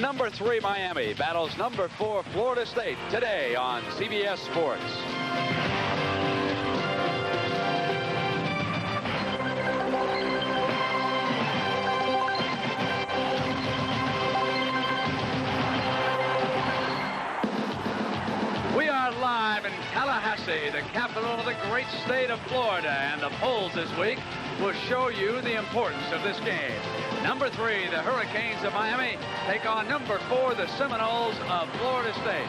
Number 3 Miami battles number 4 Florida State today on CBS Sports. We are live in Tallahassee, the capital of the great state of Florida, and the polls this week will show you the importance of this game. Number 3, the Hurricanes of Miami take on number 4, the Seminoles of Florida State.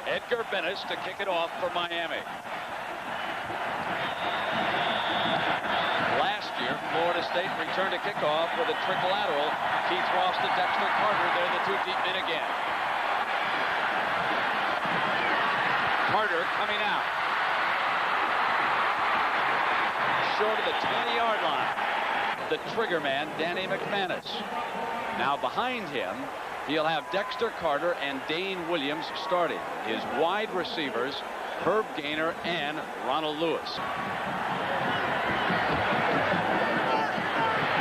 Edgar Bennis to kick it off for Miami. Last year, Florida State returned to kickoff with a trick lateral. Keith Ross to Dexter Carter. They're the 2 deep men again. Carter coming out. Short of the 20-yard line. The trigger man, Danny McManus. Now behind him, he'll have Dexter Carter and Dane Williams starting. His wide receivers, Herb Gaynor and Ronald Lewis.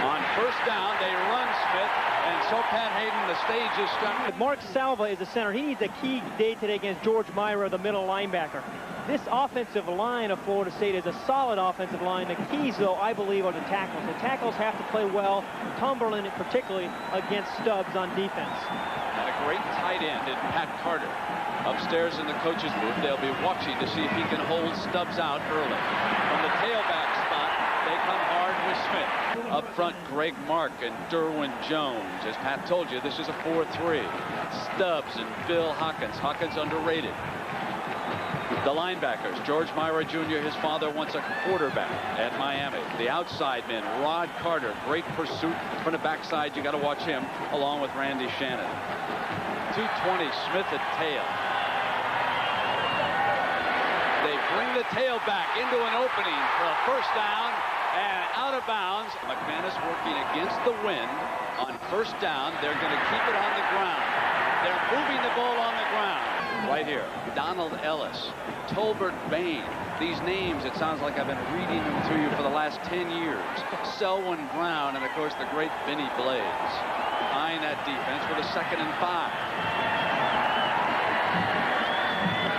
On first down, they run Smith, and so Pat Hayden, the stage is stuck. Mark Salva is the center. He needs a key day today against George Myra, the middle linebacker. This offensive line of Florida State is a solid offensive line. The keys, though, I believe, are the tackles. The tackles have to play well, Cumberland particularly against Stubbs on defense. And a great tight end in Pat Carter. Upstairs in the coach's booth, they'll be watching to see if he can hold Stubbs out early. From the tailback spot, they come hard with Smith. Up front, Greg Mark and Derwin Jones. As Pat told you, this is a 4-3. Stubbs and Bill Hawkins. Hawkins underrated. The linebackers, George Myra Jr., his father, wants a quarterback at Miami. The outside men, Rod Carter, great pursuit from the backside. You got to watch him along with Randy Shannon. 220, Smith at tail. They bring the tail back into an opening for a first down and out of bounds. McManus working against the wind on first down. They're going to keep it on the ground. They're moving the ball on the ground. Right here, Donald Ellis, Tolbert Bain. These names, it sounds like I've been reading them to you for the last 10 years. Selwyn Brown, and of course the great Benny Blaze. Eyeing that defense with a 2nd and 5.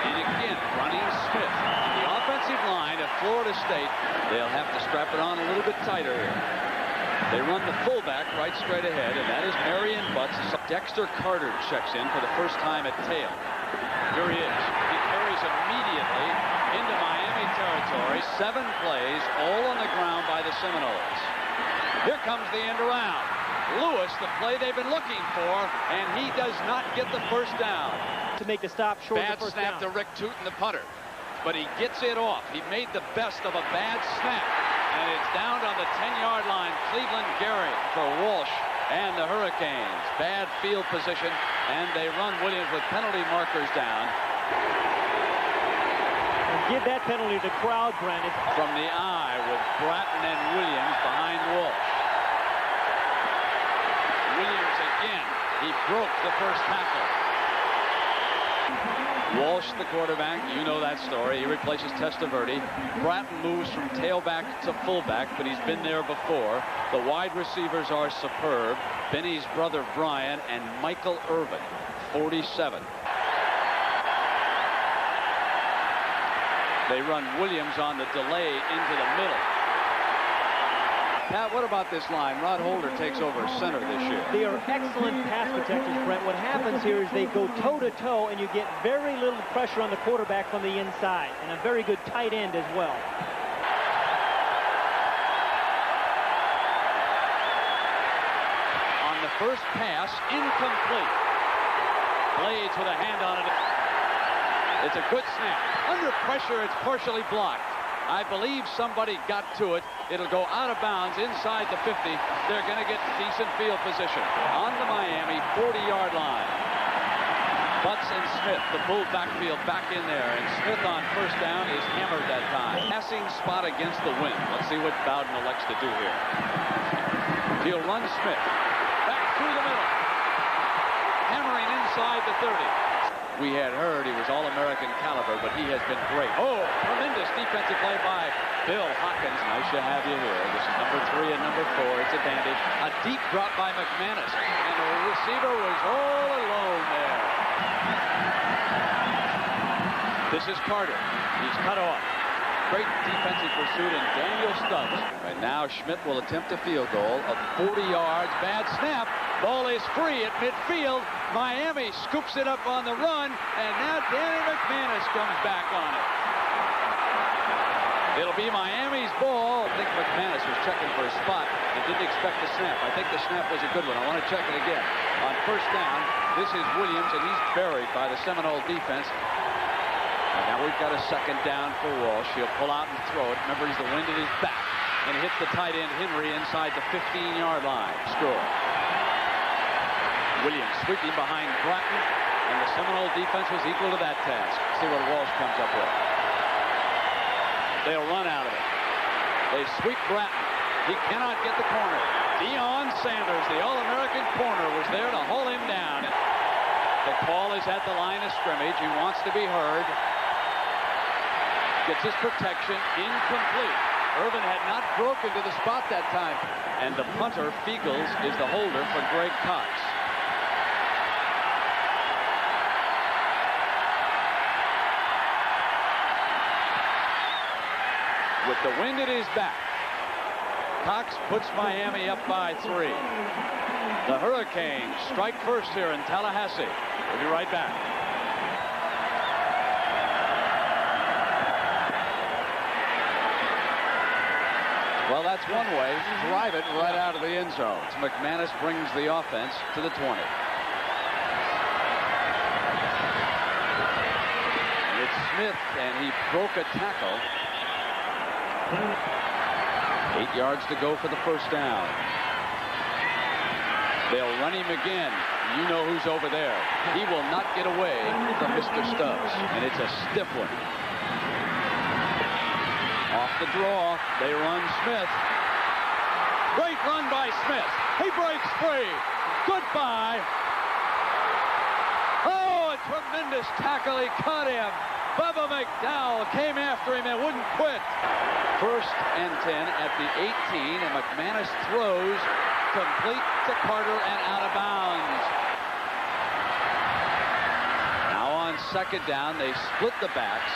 And again, running Smith. The offensive line of Florida State, they'll have to strap it on a little bit tighter here. They run the fullback right straight ahead, and that is Marion Butts. Dexter Carter checks in for the first time at tail. Here he is. He carries immediately into Miami territory. 7 plays, all on the ground by the Seminoles. Here comes the end around. Lewis, the play they've been looking for, and he does not get the first down. To make the stop short bad of the first snap down. to Rick Tootin, the punter. But he gets it off. He made the best of a bad snap. And it's down on the 10-yard line. Cleveland Gary for Walsh and the Hurricanes. Bad field position, and they run Williams with penalty markers down. And give that penalty to crowd, Brent. From the eye with Bratton and Williams behind Walsh. Williams again. He broke the first tackle. Walsh, the quarterback, you know that story. He replaces Testaverde. Bratton moves from tailback to fullback, but he's been there before. The wide receivers are superb. Benny's brother Brian and Michael Irvin, 47. They run Williams on the delay into the middle. Pat, what about this line? Rod Holder takes over center this year. They are excellent pass protectors, Brent. What happens here is they go toe-to-toe, and you get very little pressure on the quarterback from the inside, and a very good tight end as well. On the first pass, incomplete. Blades with a hand on it. It's a good snap. Under pressure, it's partially blocked. I believe somebody got to it. It'll go out of bounds inside the 50. They're going to get decent field position. On the Miami 40-yard line. Butts and Smith, the full backfield back in there. And Smith on first down is hammered that time. Passing spot against the wind. Let's see what Bowden elects to do here. He'll run Smith. Back through the middle. Hammering inside the 30. We had heard he was All-American caliber, but he has been great. Oh, tremendous defensive play by Bill Hawkins. Nice to have you here. This is number 3 and number 4. It's advantage. A deep drop by McManus. And the receiver was all This is Carter. He's cut off. Great defensive pursuit, and Daniel Stubbs. And now Schmidt will attempt a field goal of 40 yards. Bad snap. Ball is free at midfield. Miami scoops it up on the run, and now Danny McManus comes back on it. It'll be Miami's ball. I think McManus was checking for a spot and didn't expect the snap. I think the snap was a good one. I want to check it again. On first down, this is Williams, and he's buried by the Seminole defense. And now we've got a second down for Walsh. He'll pull out and throw it. Remember, he's the wind at his back. And hits the tight end Henry inside the 15-yard line. Score. Williams sweeping behind Bratton. And the Seminole defense was equal to that task. See what Walsh comes up with. They'll run out of it. They sweep Bratton. He cannot get the corner. Deion Sanders, the All-American corner, was there to hold him down. The call is at the line of scrimmage. He wants to be heard. Gets his protection. Incomplete. Irvin had not broken to the spot that time. And the punter, Fiegels, is the holder for Greg Cox. With the wind at his back, Cox puts Miami up by 3. The Hurricanes strike first here in Tallahassee. We'll be right back. Well, that's one way. Drive it right out of the end zone. McManus brings the offense to the 20. It's Smith, and he broke a tackle. 8 yards to go for the first down. They'll run him again. You know who's over there. He will not get away from Mr. Stubbs, and it's a stiff one. Off the draw, they run Smith. Great run by Smith. He breaks free. Goodbye. Oh, a tremendous tackle. He caught him. Bubba McDowell came after him and wouldn't quit. First and 10 at the 18, and McManus throws complete to Carter and out of bounds. Now on second down, they split the backs,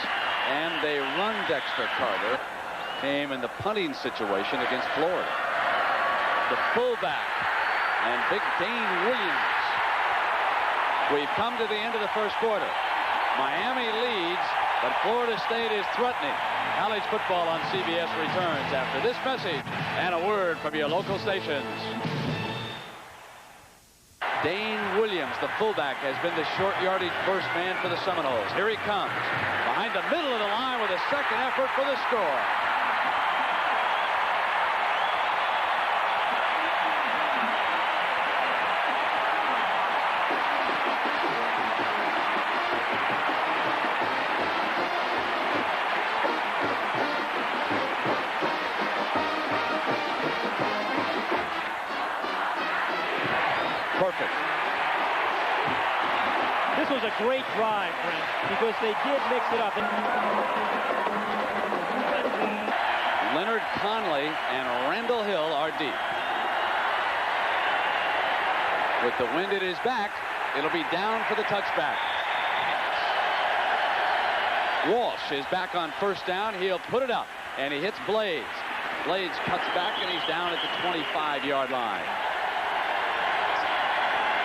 and they run Dexter Carter. Came in the punting situation against Florida. The fullback and big Dane Williams. We've come to the end of the first quarter. Miami leads, but Florida State is threatening. College football on CBS returns after this message and a word from your local stations. Dane Williams, the fullback, has been the short yardage first man for the Seminoles. Here he comes behind the middle of the line with a second effort for the score. Perfect. This was a great drive, Brent, because they did mix it up. Leonard Conley and Randall Hill are deep. With the wind at his back, it'll be down for the touchback. Walsh is back on first down. He'll put it up, and he hits Blades. Blades cuts back, and he's down at the 25-yard line.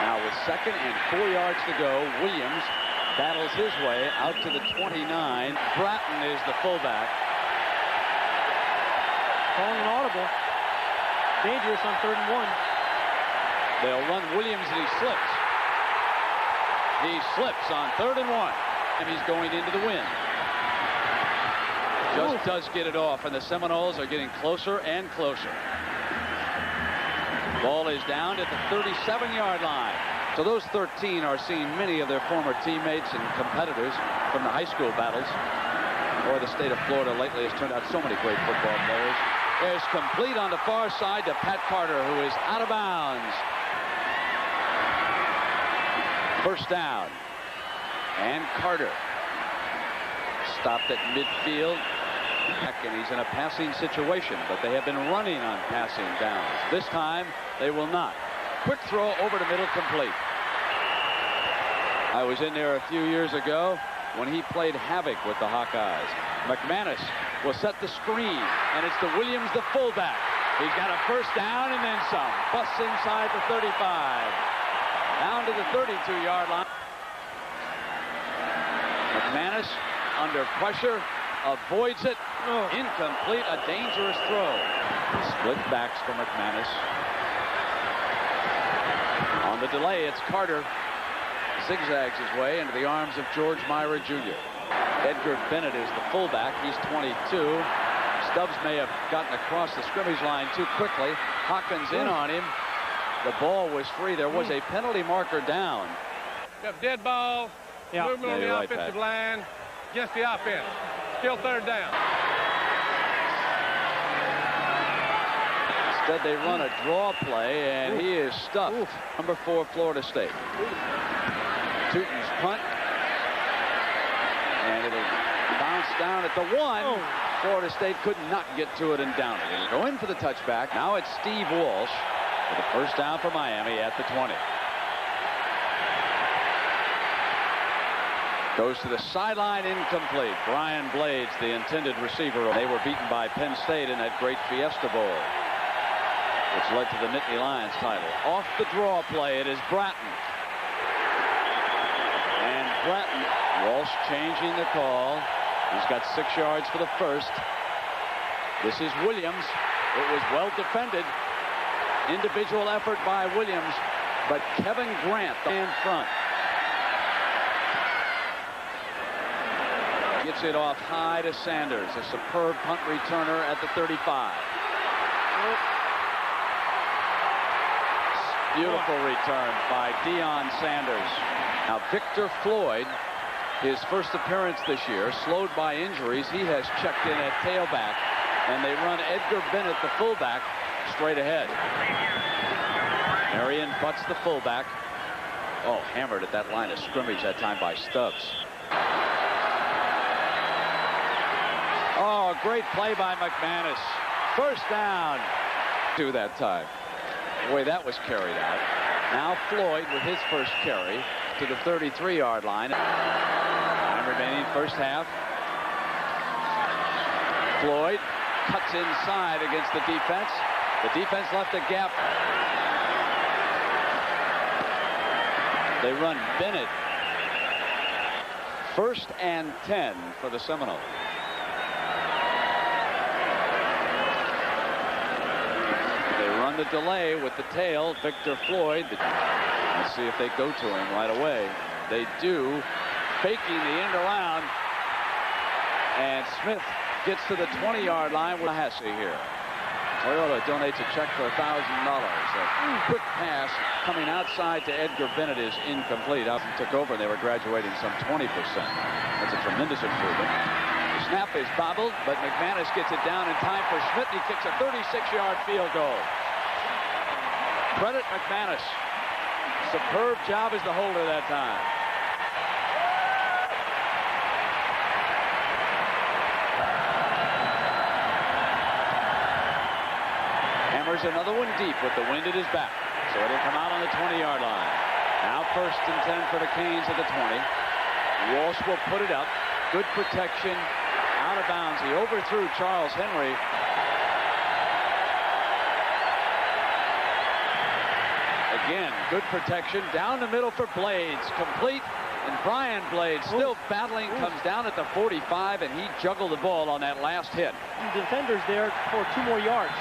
Now with 2nd and 4 yards to go, Williams battles his way out to the 29. Bratton is the fullback. Calling an audible. Dangerous on 3rd and 1. They'll run Williams, and he slips. He slips on 3rd and 1. And he's going into the wind. Just does get it off, and the Seminoles are getting closer and closer. Ball is down at the 37-yard line. So those 13 are seeing many of their former teammates and competitors from the high school battles. Or the state of Florida lately has turned out so many great football players. There's complete on the far side to Pat Carter, who is out of bounds. First down. And Carter stopped at midfield. And he's in a passing situation, but they have been running on passing downs. This time, they will not. Quick throw over the middle, complete. I was in there a few years ago. when he played havoc with the Hawkeyes. McManus will set the screen, and it's to Williams, the fullback. He's got a first down and then some. Busts inside the 35. Down to the 32-yard line. McManus under pressure, avoids it. Incomplete, a dangerous throw. Split backs for McManus. On the delay, it's Carter. Zigzags his way into the arms of George Myra Jr. Edgar Bennett is the fullback. He's 22. Stubbs may have gotten across the scrimmage line too quickly. Hawkins in on him. The ball was free. There was a penalty marker down. Got dead ball. Movement on the offensive line. Against the offense. Still third down. Instead, they run a draw play, and he is stuffed. Number 4, Florida State. Tootin's punt. And it'll bounce down at the 1. Florida State could not get to it and down it. It'll go in for the touchback. Now it's Steve Walsh for the first down for Miami at the 20. Goes to the sideline, incomplete. Brian Blades, the intended receiver. They were beaten by Penn State in that great Fiesta Bowl, which led to the Nittany Lions title. Off the draw play, it is Bratton. And Bratton, Walsh changing the call. He's got 6 yards for the first. This is Williams. It was well defended. Individual effort by Williams, but Kevin Grant in front. Gets it off high to Sanders, a superb punt returner at the 35. Beautiful return by Deion Sanders. Now Victor Floyd, his first appearance this year, slowed by injuries. He has checked in at tailback, and they run Edgar Bennett, the fullback, straight ahead. Marion butts the fullback. Oh, hammered at that line of scrimmage that time by Stubbs. Oh, great play by McManus. First down. To that time. Boy, that was carried out. Now Floyd with his first carry to the 33-yard line. Time remaining, first half. Floyd cuts inside against the defense. The defense left a gap. They run Bennett. First and 10 for the Seminoles. The delay with the tail, Victor Floyd. Let's see if they go to him right away. They do, faking the end around, and Smith gets to the 20-yard line with Hassie here. Toyota donates a check for $1,000. A quick pass coming outside to Edgar Bennett is incomplete. Out and took over, and they were graduating some 20%. That's a tremendous improvement. The snap is bobbled, but McManus gets it down in time for Smith. He kicks a 36-yard field goal. Credit McManus. Superb job as the holder that time. Hammers another one deep with the wind at his back. So it'll come out on the 20-yard line. Now first and 10 for the Canes at the 20. Walsh will put it up. Good protection. Out of bounds. He overthrew Charles Henry. Again, good protection down the middle for Blades, complete, and Brian Blades still battling, comes down at the 45, and he juggled the ball on that last hit. The defenders there for 2 more yards.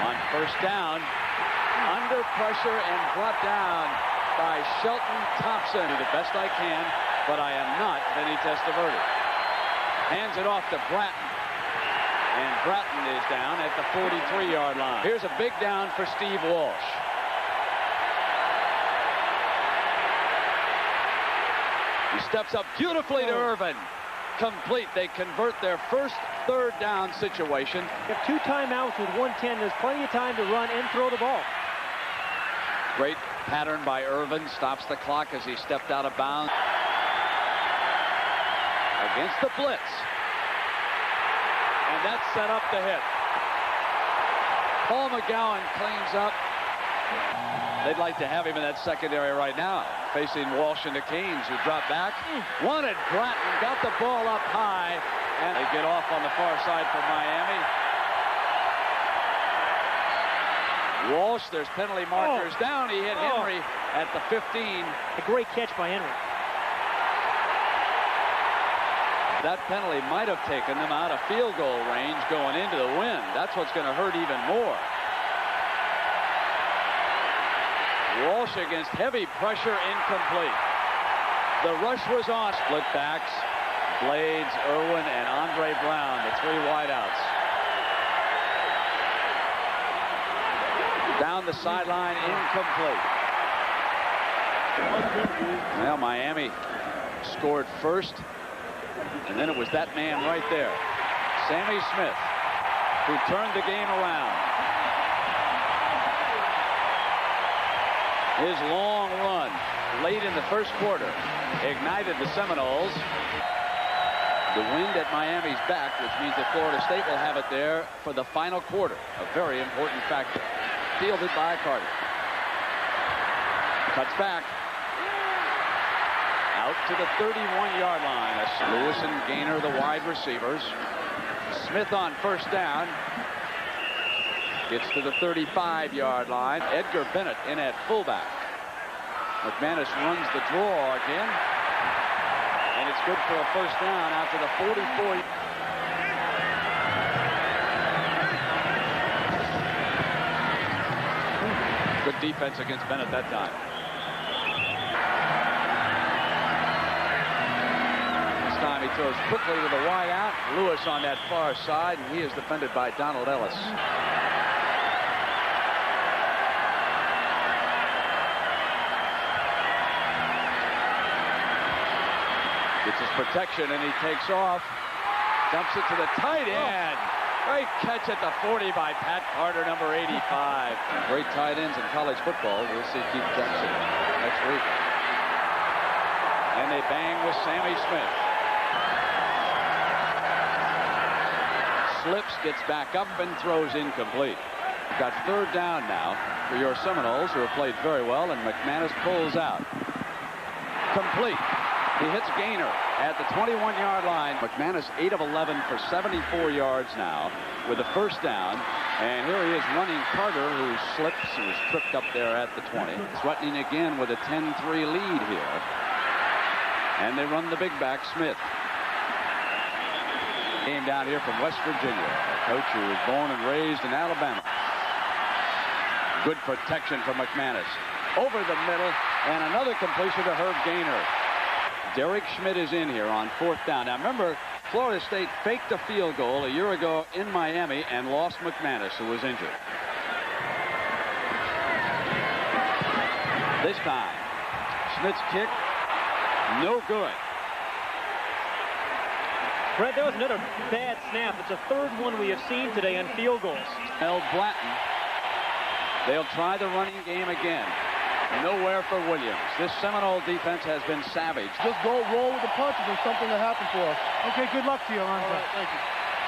On first down, under pressure and brought down by Shelton Thompson. The best I can, but I am not Vinny Testaverde. Hands it off to Bratton, and Bratton is down at the 43-yard line. Here's a big down for Steve Walsh. He steps up beautifully to Irvin. Complete. They convert their first third down situation. You have 2 timeouts with 1:10. There's plenty of time to run and throw the ball. Great pattern by Irvin. Stops the clock as he stepped out of bounds. Against the blitz. And that set up the hit. Paul McGowan cleans up. They'd like to have him in that secondary right now, facing Walsh and the Canes, who drop back. Wanted Gratton, got the ball up high, and they get off on the far side for Miami. Walsh, there's penalty markers down. He hit Henry at the 15. A great catch by Henry. That penalty might have taken them out of field goal range going into the wind. That's what's going to hurt even more. Walsh against heavy pressure, incomplete. The rush was on. Split backs, Blades, Irwin, and Andre Brown, the three wideouts. Down the sideline, incomplete. Well, Miami scored first, and then it was that man right there, Sammy Smith, who turned the game around. His long run late in the first quarter ignited the Seminoles. The wind at Miami's back, which means that Florida State will have it there for the final quarter, a very important factor. Fielded by Carter. Cuts back. Out to the 31-yard line. That's Lewis and Gaynor, the wide receivers. Smith on first down. Gets to the 35-yard line. Edgar Bennett in at fullback. McManus runs the draw again. And it's good for a first down out to the 44. Good defense against Bennett that time. This time he throws quickly to the wide out. Lewis on that far side, and he is defended by Donald Ellis. Gets his protection, and he takes off. Dumps it to the tight end. Great catch at the 40 by Pat Carter, number 85. Great tight ends in college football. We'll see Keith Jackson next week. And they bang with Sammy Smith. Slips, gets back up, and throws incomplete. Got third down now for your Seminoles, who have played very well, and McManus pulls out. Complete. He hits Gaynor at the 21-yard line. McManus 8 of 11 for 74 yards now with a first down. And here he is running Carter, who slips and was tripped up there at the 20. Threatening again with a 10-3 lead here. And they run the big back, Smith. Came down here from West Virginia. A coach who was born and raised in Alabama. Good protection for McManus. Over the middle, and another completion to Herb Gaynor. Derek Schmidt is in here on fourth down. Now remember, Florida State faked a field goal a year ago in Miami and lost McManus, who was injured. This time, Schmidt's kick, no good. Brett, that was another bad snap. It's the third one we have seen today on field goals. Held Blatton. They'll try the running game again. Nowhere for Williams. This Seminole defense has been savage. Just go roll with the punches and something to happen for us. Okay, good luck to you, Alonzo. Right, thank you.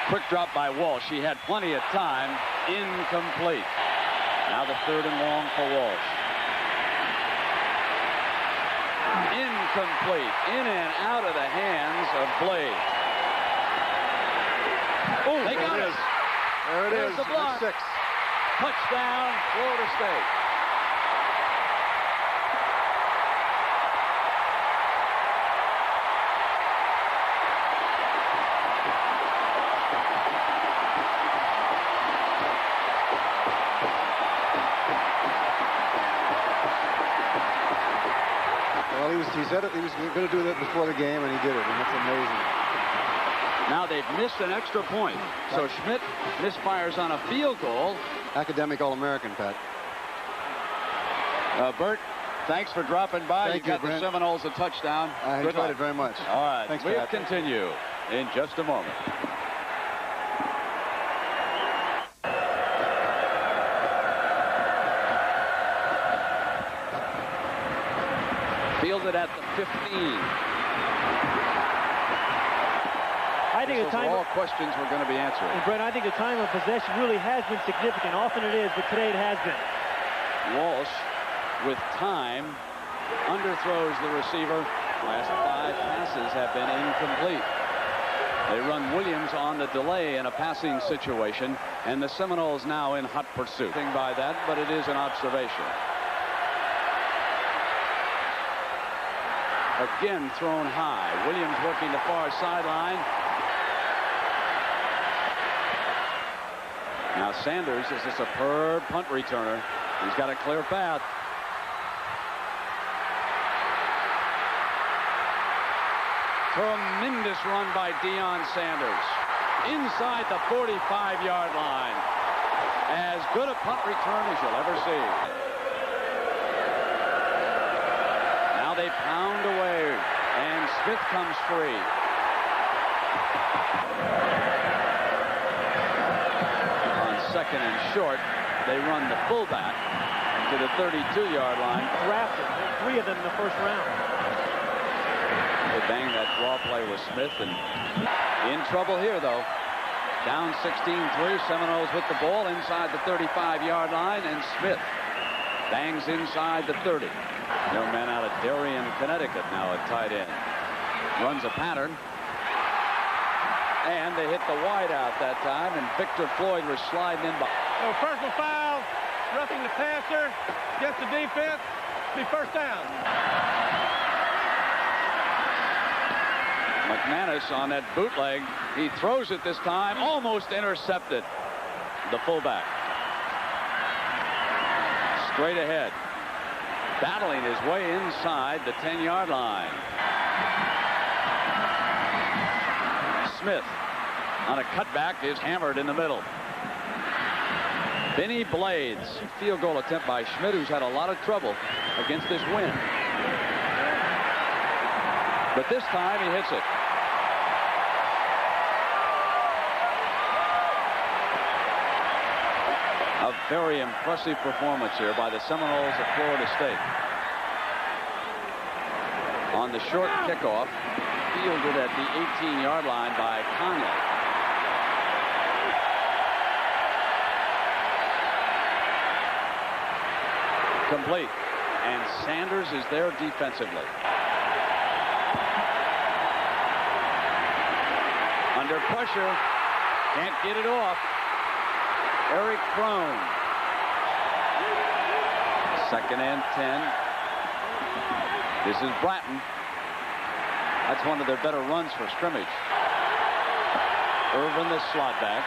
Quick drop by Walsh. He had plenty of time. Incomplete. Now the third and long for Walsh. Incomplete. In and out of the hands of Blade. Oh, they got it. There it is. The block. 6. Touchdown, Florida State. He said he was going to do that before the game, and he did it, and that's amazing. Now they've missed an extra point. So Schmidt misfires on a field goal. Academic All-American, Pat. Bert, thanks for dropping by. Thank you got you, the Brent. Seminoles a touchdown. I enjoyed it very much. All right, thanks, we'll Pat. continue in just a moment. Fielded at the 15. I think the time all questions were going to be answered. And Brett, I think the time of possession really has been significant. Often it is, but today it has been. Walsh with time. Underthrows the receiver. Last 5 passes have been incomplete. They run Williams on the delay in a passing situation, and the Seminoles now in hot pursuit. By that, but it is an observation. Again thrown high. Williams working the far sideline. Now Sanders is a superb punt returner. He's got a clear path. Tremendous run by Deion Sanders. Inside the 45-yard line. As good a punt return as you'll ever see. Now they pound away, and Smith comes free. On 2nd and short, they run the fullback to the 32-yard line. Drafted 3 of them in the first round. They bang that draw play with Smith, and in trouble here, though. Down 16-3. Seminoles with the ball inside the 35-yard line, and Smith bangs inside the 30. Young man out of Darien, Connecticut, now at tight end. Runs a pattern. And they hit the wide out that time, and Victor Floyd was sliding in. So personal foul, roughing the passer, gets the defense, be first down. McManus on that bootleg. He throws it this time, almost intercepted. The fullback. Straight ahead. Battling his way inside the 10-yard line. Smith on a cutback is hammered in the middle. Benny Blades. Field goal attempt by Schmidt, who's had a lot of trouble against this wind. But this time he hits it. A very impressive performance here by the Seminoles of Florida State. On the short kickoff, fielded at the 18-yard line by Conley. Complete. And Sanders is there defensively. Under pressure. Can't get it off. Eric Crone. 2nd and 10. This is Bratton. That's one of their better runs for scrimmage. Irvin, the slot back.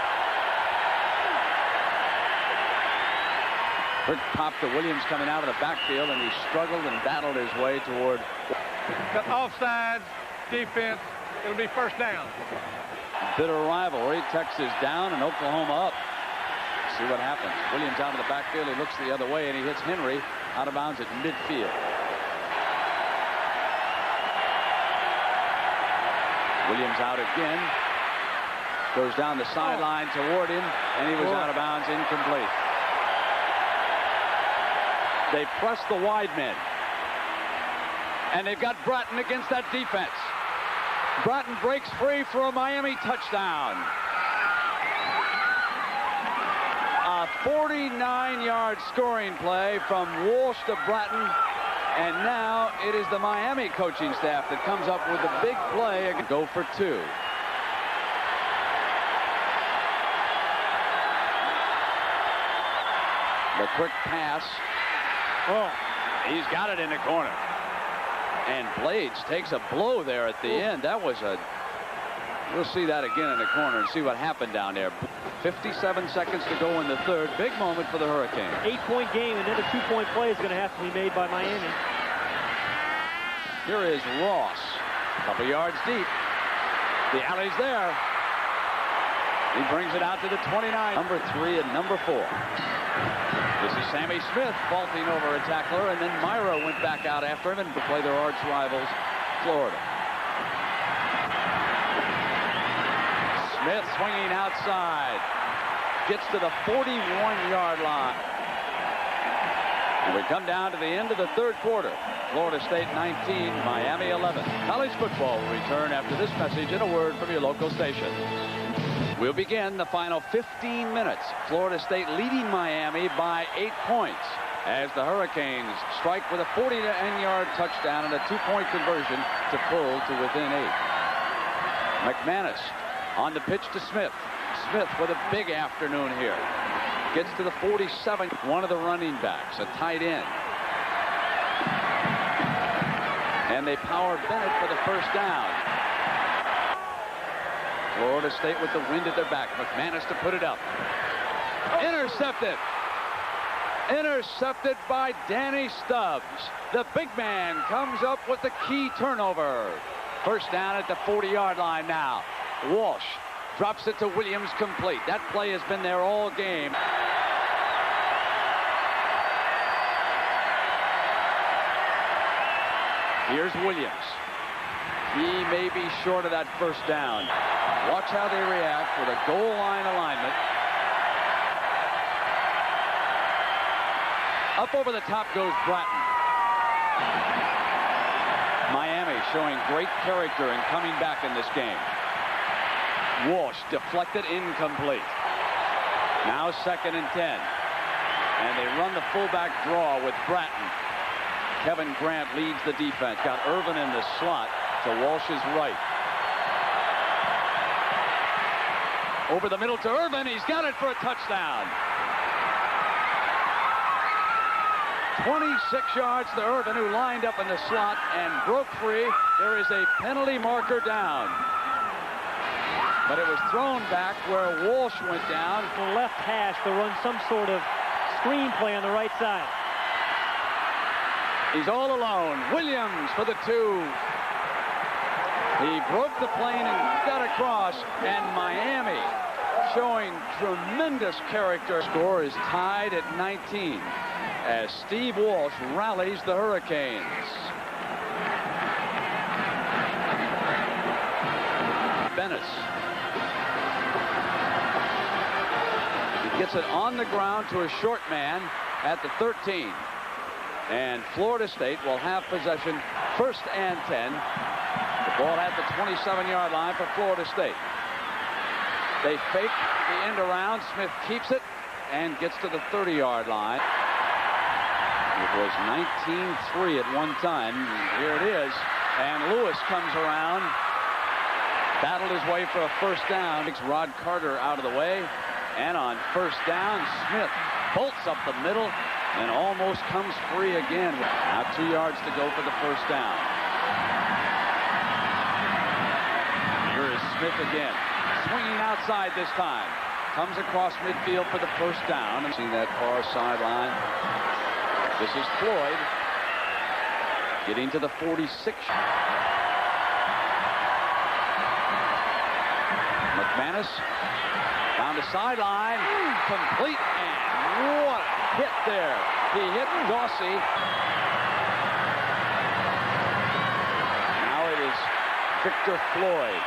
Quick pop to Williams coming out of the backfield, and he struggled and battled his way toward. Got offsides, defense. It'll be first down. Bitter rivalry. Texas down and Oklahoma up. See what happens. Williams out of the backfield. He looks the other way, and he hits Henry out of bounds at midfield. Williams out again. Goes down the sideline toward him, and he was out of bounds, incomplete. They press the wide men. And they've got Bratton against that defense. Bratton breaks free for a Miami touchdown. A 49-yard scoring play from Walsh to Bratton. And now it is the Miami coaching staff that comes up with the big play. Go for 2. The quick pass. Oh, he's got it in the corner. And Blades takes a blow there at the end. That was a... We'll see that again in the corner and see what happened down there. 57 seconds to go in the third. Big moment for the Hurricanes. 8-point game. Another 2-point play is going to have to be made by Miami. Here is Ross. A couple yards deep. The alley's there. He brings it out to the 29. Number 3 and number 4. This is Sammy Smith vaulting over a tackler, and then Myra went back out after him and to play their arch rivals, Florida. Smith swinging outside. Gets to the 41-yard line. And we come down to the end of the third quarter. Florida State 19, Miami 11. College football will return after this message and a word from your local station. We'll begin the final 15 minutes. Florida State leading Miami by 8 points. as the Hurricanes strike with a 49-yard touchdown and a 2-point conversion to pull to within 8. McManus on the pitch to Smith. Smith with a big afternoon here. Gets to the 47. One of the running backs, a tight end. And they power Bennett for the first down. Florida State with the wind at their back. McManus to put it up. Intercepted. Intercepted by Danny Stubbs. The big man comes up with the key turnover. First down at the 40-yard line now. Walsh drops it to Williams, complete. That play has been there all game. Here's Williams. He may be short of that first down. Watch how they react with a goal line alignment. Up over the top goes Bratton. Miami showing great character in coming back in this game. Walsh deflected, incomplete. Now 2nd and 10. And they run the fullback draw with Bratton. Kevin Grant leads the defense. Got Irvin in the slot to Walsh's right. Over the middle to Irvin. He's got it for a touchdown. 26 yards to Irvin, who lined up in the slot and broke free. There is a penalty marker down. But it was thrown back where Walsh went down. The left hash to run some sort of screen play on the right side. He's all alone. Williams for the 2. He broke the plane and got across. And Miami showing tremendous character. Score is tied at 19 as Steve Walsh rallies the Hurricanes. Bennett. He gets it on the ground to a short man at the 13. And Florida State will have possession, 1st and 10. The ball at the 27-yard line for Florida State. They fake the end around. Smith keeps it and gets to the 30-yard line. It was 19-3 at one time. Here it is. And Lewis comes around. Battled his way for a first down. Takes Rod Carter out of the way. And on first down, Smith bolts up the middle and almost comes free again. Now 2 yards to go for the first down. Here is Smith again. Swinging outside this time. Comes across midfield for the first down. And see that far sideline. This is Floyd. Getting to the 46. McManus down the sideline. Complete, and what a hit there. He hit Dawsey. Now it is Victor Floyd.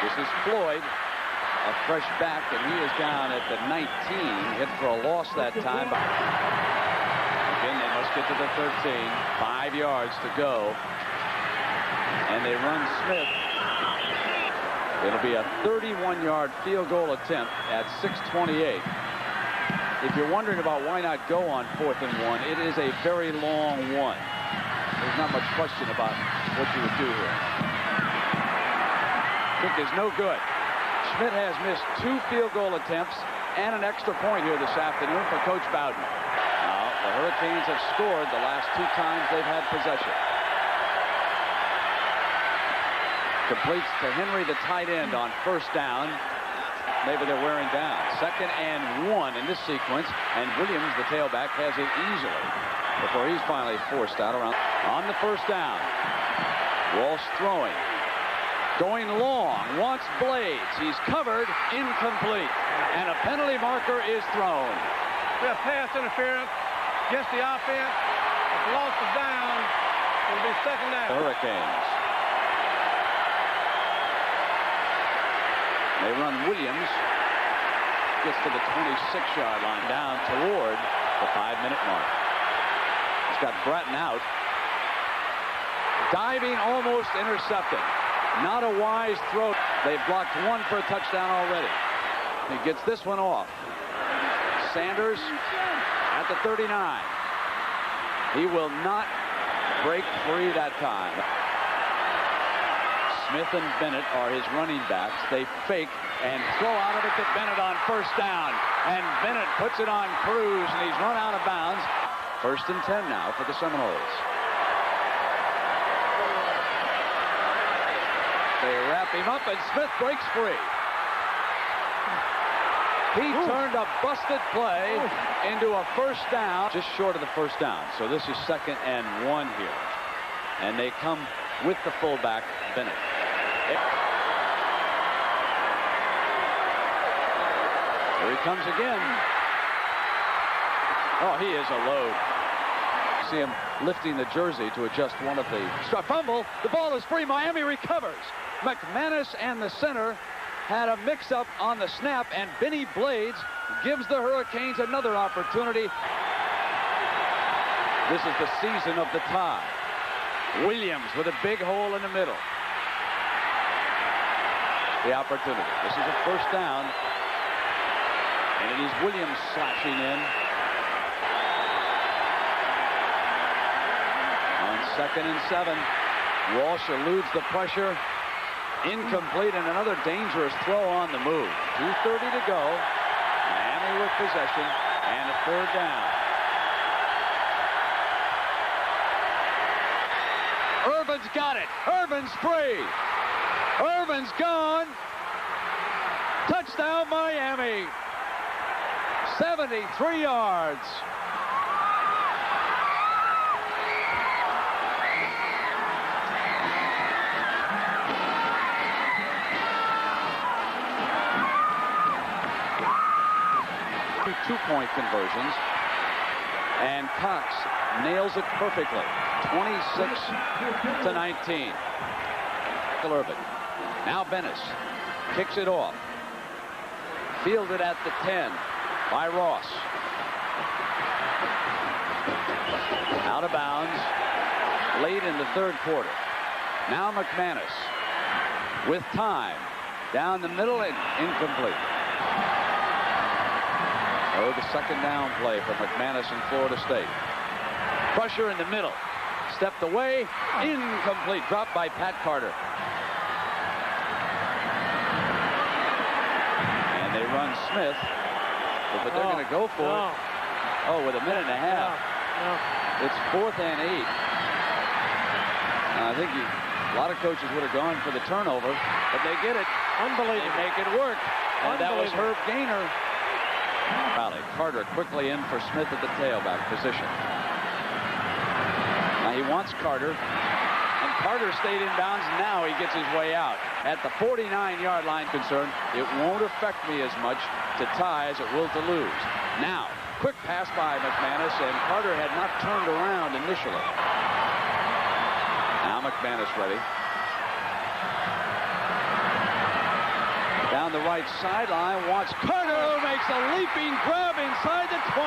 This is Floyd, a fresh back, and he is down at the 19. Hit for a loss that time. Again, they must get to the 13. 5 yards to go. And they run Smith. It'll be a 31-yard field goal attempt at 6:28. If you're wondering about why not go on 4th and 1, it is a very long one. There's not much question about what you would do here. Kick is no good. Schmidt has missed 2 field goal attempts and an extra point here this afternoon for Coach Bowden. Now, the Hurricanes have scored the last 2 times they've had possession. Completes to Henry, the tight end, on first down. Maybe they're wearing down. 2nd and 1 in this sequence, and Williams, the tailback, has it easily before he's finally forced out around. On the first down, Walsh throwing. Going long, wants Blades. He's covered, incomplete. And a penalty marker is thrown. We have pass interference against the offense. If the loss is down, it'll be 2nd down. Hurricanes. They run Williams. Gets to the 26-yard line, down toward the 5-minute mark. He's got Bratton out. Diving, almost intercepted. Not a wise throw. They've blocked 1 for a touchdown already. He gets this one off. Sanders at the 39. He will not break free that time. Smith and Bennett are his running backs. They fake and throw out of it to Bennett on first down. And Bennett puts it on Cruz, and he's run out of bounds. 1st and 10 now for the Seminoles. They wrap him up, and Smith breaks free. He turned a busted play into a first down, just short of the first down. So this is 2nd and 1 here. And they come with the fullback, Bennett. Here he comes again. Oh, he is a load. See him lifting the jersey to adjust one of the fumble. The ball is free. Miami recovers. McManus and the center had a mix-up on the snap, and Benny Blades gives the Hurricanes another opportunity. This is the season of the tie. Williams with a big hole in the middle. The opportunity. This is a first down, and it is Williams slashing in. On 2nd and 7, Walsh eludes the pressure. Incomplete, and another dangerous throw on the move. 2:30 to go. Miami with possession and a 3rd down. Irvin's got it. Irvin's free. Irvin's gone. Touchdown Miami. 73 yards. Two-point conversions, and Cox nails it perfectly. 26-19. Irvin. Now Bennis kicks it off. Fielded at the 10 by Ross. Out of bounds late in the 3rd quarter. Now McManus with time down the middle and incomplete. Oh, the 2nd down play for McManus in Florida State. Pressure in the middle. Stepped away. Incomplete. Dropped by Pat Carter. And they run Smith. But they're going to go for it. Oh, with a minute and a half. It's 4th and 8. Now, I think a lot of coaches would have gone for the turnover, but they get it. Unbelievable. They make it work. And that was Herb Gaynor. Rally. Carter quickly in for Smith at the tailback position. Now he wants Carter, and Carter stayed in bounds. Now he gets his way out. At the 49-yard line concern, it won't affect me as much to tie as it will to lose. Now, quick pass by McManus, and Carter had not turned around initially. Now McManus ready. Down the right sideline, wants Carter, who makes a leaping grab inside the 20.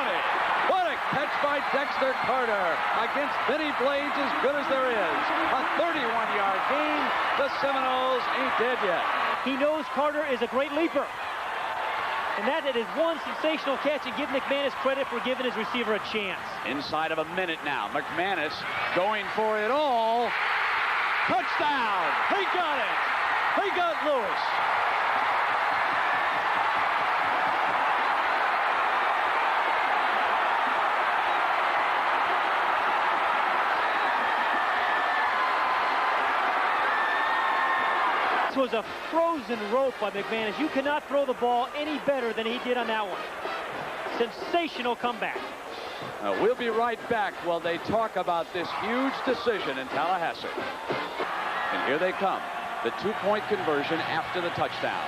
What a catch by Dexter Carter against Benny Blades, as good as there is. A 31-yard gain. The Seminoles ain't dead yet. He knows Carter is a great leaper. And that is one sensational catch, and give McManus credit for giving his receiver a chance. Inside of a minute now. McManus going for it all. Touchdown! He got it! He got Lewis. Was a frozen rope by McManus. You cannot throw the ball any better than he did on that one. Sensational comeback. We'll be right back while they talk about this huge decision in Tallahassee. And here they come. The 2-point conversion after the touchdown.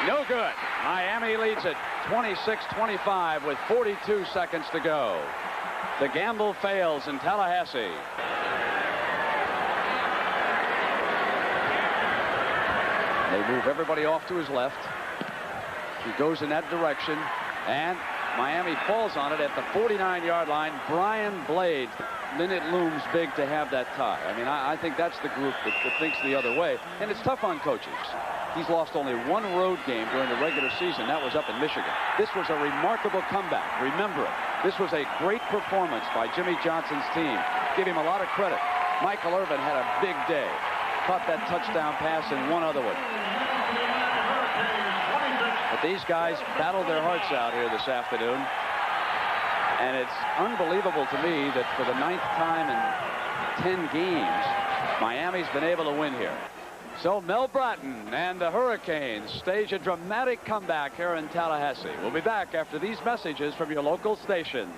No good. Miami leads it 26-25 with 42 seconds to go. The gamble fails in Tallahassee. They move everybody off to his left. He goes in that direction, and Miami falls on it at the 49-yard line. Brian Blades. then it looms big to have that tie. I mean, I think that's the group that thinks the other way. And it's tough on coaches. He's lost only one road game during the regular season. That was up in Michigan. This was a remarkable comeback. Remember it. This was a great performance by Jimmy Johnson's team. Give him a lot of credit. Michael Irvin had a big day. Caught that touchdown pass and one other one. But these guys battled their hearts out here this afternoon. And it's unbelievable to me that for the 9th time in 10 games, Miami's been able to win here. So Mel Bratton and the Hurricanes stage a dramatic comeback here in Tallahassee. We'll be back after these messages from your local stations.